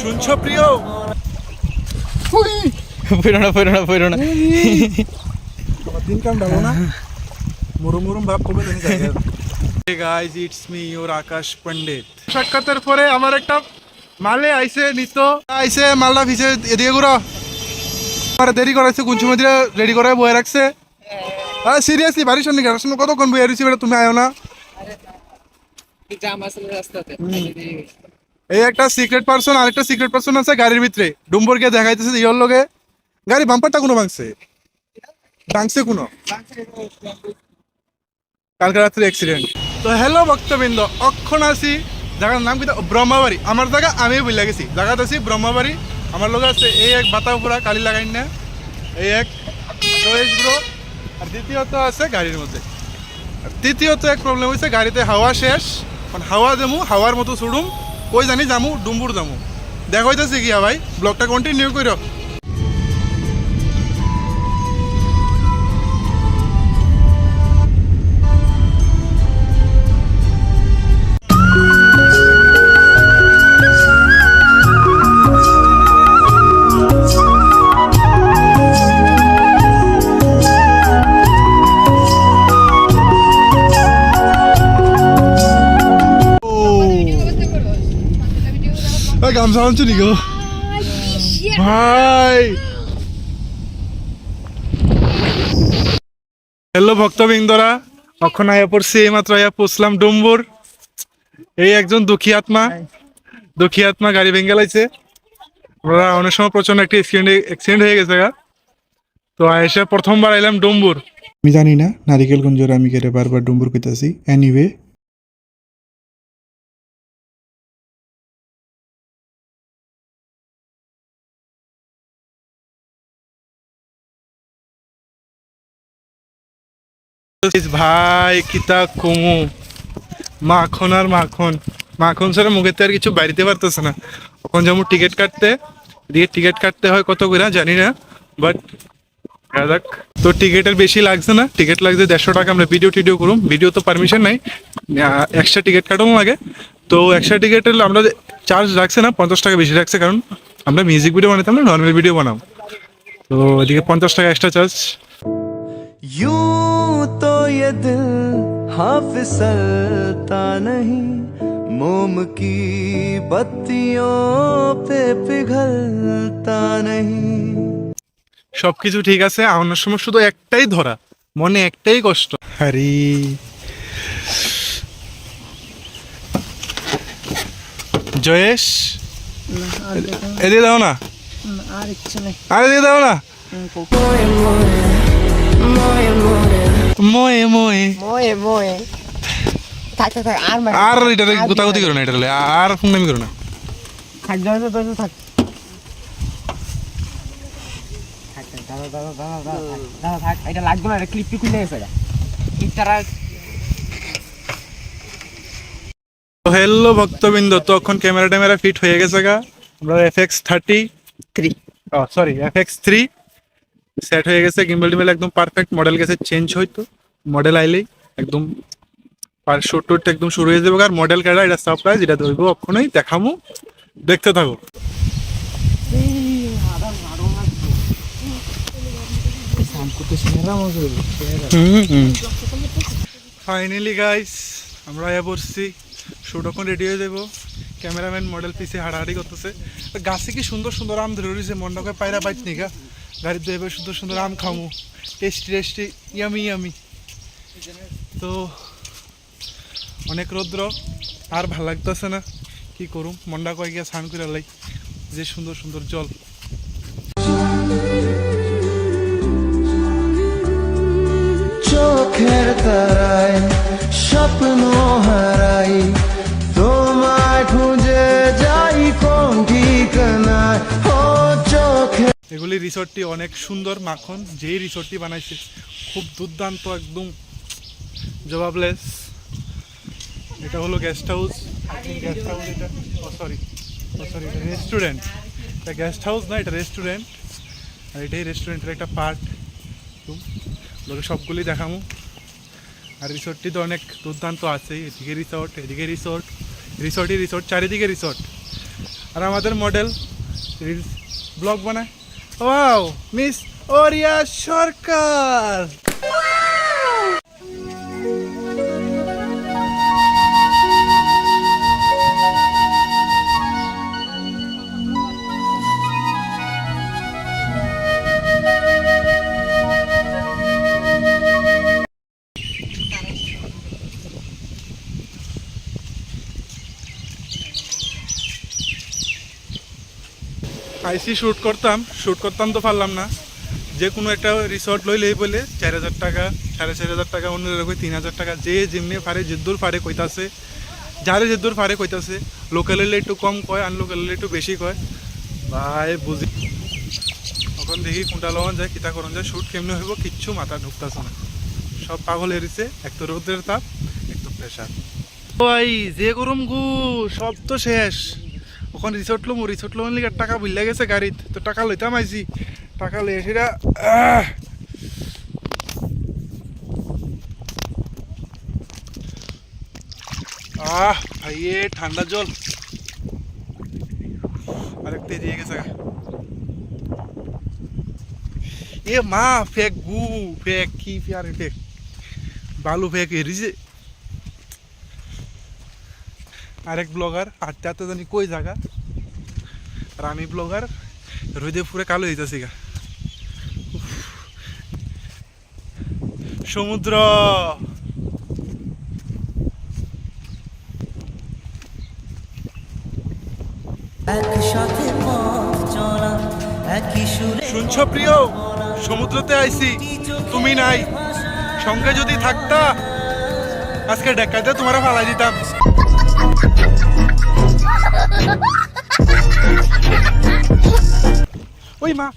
শুনছো প্রিয়? পড়ো না দিন কাম ডালো না মুরুম ভাব কবে জানি জায়গা। Hey guys, it's me your আকাশ পণ্ডিত। সাক্ষাতের পরে আমার একটা মালে আইছে নিত আইছে মালটা ভিজে এদিকে ঘুরো আর দেরি করাইছে কুঞ্চু মধ্যে রেডি করে বয়ে রাখছে। আর সিরিয়াসলি বাড়ির সামনে গাড়ির সামনে কতক্ষণ বয়ে রয়েছি বেটা, তুমি আয়ো না। এই একটা সিক্রেট পার্সন আর একটা সিক্রেট পার্সন আছে গাড়ির ভিতরে, ডুম্বর গিয়ে দেখাইতেছে ইয়র লগে গাড়ি বাম্পারটা কোনো ভাঙছে কোনো কালকে রাত্রে অ্যাক্সিডেন্ট। তো হ্যালো ভক্তবৃন্দ, অক্ষণ আছি জায়গার নাম কি ব্রহ্মাবাড়ি। আমার জায়গা আমি ভুলে গেছি, জায়গাটা আছি ব্রহ্মাবাড়ি। আমার লোক আছে এই এক বাতাপুরা কালি লাগাই না, এই এক চয়েস ব্রো, আর দ্বিতীয়ত আছে গাড়ির মধ্যে। আর তৃতীয়ত এক প্রবলেম হয়েছে গাড়িতে হাওয়া শেষ, মানে হাওয়া দেমু হাওয়ার মতো ছুড়ুম কই জানি যামু ডুম্বুর যামু। দেখা হইতেছে গিয়া ভাই, ব্লগটা কন্টিনিউ করো। গামছা আনছো নি গো ভাই? হ্যালো ভক্তবৃন্দরা, অখন আয়া পড়ছি, এইমাত্র আয়া পৌঁছলাম ডুম্বুর। এই একজন দুঃখী আত্মা গাড়ি ভেঙে লাইছে। ওরা অনেক সময় প্রচন্ড একটা অ্যাক্সিডেন্ট হয়ে গেছে গা। তো এসে প্রথমবার আইলাম ডুম্বুর। আমি জানি না নারিকেলগঞ্জের আমি কেটে বারবার ডুম্বুর কইতাছি। এনিওয়ে ভাই কিতা কমু, মাখন আর মাখন ছাড়া মুখেতে আর কিছু বাড়িতে পারতেছে না। এখন যেমন টিকিট কাটতে হয় কত করে জানি না, বাট তো টিকিটের বেশি লাগছে না, টিকিট লাগছে 150 টাকা। আমরা ভিডিও করুম, ভিডিও তো পারমিশন নাই, এক্সট্রা টিকিট কাটানো লাগে। তো এক্সট্রা টিকিটের আমরা চার্জ রাখছে না, 50 টাকা বেশি রাখছে, কারণ আমরা মিউজিক ভিডিও বানাতাম না, নর্মাল ভিডিও বানাও। তো এদিকে 50 টাকা এক্সট্রা চার্জ। यूं तो ये दिल हाँ फिसलता नहीं, मोम की बत्तियों पे पिघलता नहीं। সবকিছু ঠিক আছে, আনার সময় শুধু একটাই ধরা, মনে একটাই কষ্ট। আরে জয়েশ এদিকে দাও না, আরে দিয়ে দাও না। ময়ে আর এটা গুতাগুতি করো না, এটা আর ফোননামি করো না। হ্যালো ভক্তবৃন্দ, তো এখন ক্যামেরা ফিট হয়ে গেছে গা। আমরা FX3 সেট হয়ে গেছে, গিম্বল টিম্বল একদম পারফেক্ট। মডেল গেছে চেঞ্জ হইতো, মডেল আইলেই একদম শুট একদম শুরু হয়ে যাবে। আর মডেল কাটা এটা সারপ্রাইজ, এটা ধরবো অক্ষণই দেখামু, দেখতে থাকো। ফাইনালি গাইস আমরা আয়া পড়ছি, শুট এখন রেডি হয়ে যাবো। ক্যামেরাম্যান মডেল পিছে হাঁটাহাঁটি করতেছে। গাছে কি সুন্দর সুন্দর আম ধরে রয়েছে, মন্ডকে পায়রা বাইত নিগা। গাড়িতে এবার সুন্দর সুন্দর আম খামু, টেস্টি ইয়ামি। তো অনেক রৌদ্র, আর ভাল লাগতেছে না, কি করুম। মন্ডা কয়ে গিয়া স্নান করে লাই, যে সুন্দর সুন্দর জল। চোখের তারায় স্বপ্ন হারাই, তোমায় খুঁজে যাই কোন ঠিকানায়। ও চোখে এগুলি রিসোর্টটি অনেক সুন্দর, মাখন যেই রিসোর্টটি বানাইছে খুব দুর্দান্ত, একদম জবাবলেস। এটা হলো গেস্ট হাউস, এটা সরি রেস্টুরেন্ট। এটা গেস্ট হাউস না, এটা রেস্টুরেন্ট। আর এটাই রেস্টুরেন্টের একটা পার্ট। সবগুলি দেখামো। আর রিসোর্টটি তো অনেক দুর্দান্ত আছে, এদিকে রিসোর্ট চারিদিকে রিসোর্ট। আর আমাদের মডেল রিলস ব্লগ বানায়। ওয়াও, মিস ওরিয়া সরকার। আইসি শ্যুট করতাম তো পারলাম না। যে কোনো একটা রিসর্ট লইলেই বলে 4,000 টাকা, 4,500 টাকা, অন্যের 3,000 টাকা, যে যেমনি পারে যেদূর পারে কইতাছে, যারে যেদূর পারে কইতাছে। লোকাল হলে একটু কম কয়, আনলোকাল হলে একটু বেশি কয়। ভাই বুঝি এখন দেখি কোনটা লওয়ান যায়, কিতা করন যায়, শ্যুট কেমনে হইব কিচ্ছু মাথা ঢুকতাছে না। সব পাগল এরিছে, এক তো রোদের তাপ, এক তো প্রেশার। ভাই যে গরম গু, সব তো শেষ। ওখান রিসোর্ট লোম লিগে টাকা বুঝলে গেছে গাড়িত, তো টাকা লইতাম আইছি। টাকা লই সেটা ভাইয়ে ঠান্ডা জল আরেকটা দিয়ে গেছে। এ মা ফেক গু, ফেক কি প্যারে ফেক, বালু ফেক এরিছে। আরেক ব্লগার হাঁটতে হাঁটতে জানি কই জায়গা, আর আমি ব্লগার রোদে পুরে কালো হইতেছি গা। সমুদ্র একসাথে পথ চলা একই সুরে শুনছ প্রিয়, সমুদ্রতে আইছি, তুমি নাই। সঙ্গে যদি থাকতা আজকে ডেকাইতে তোমারা ফালাই দিতাম। ওই মা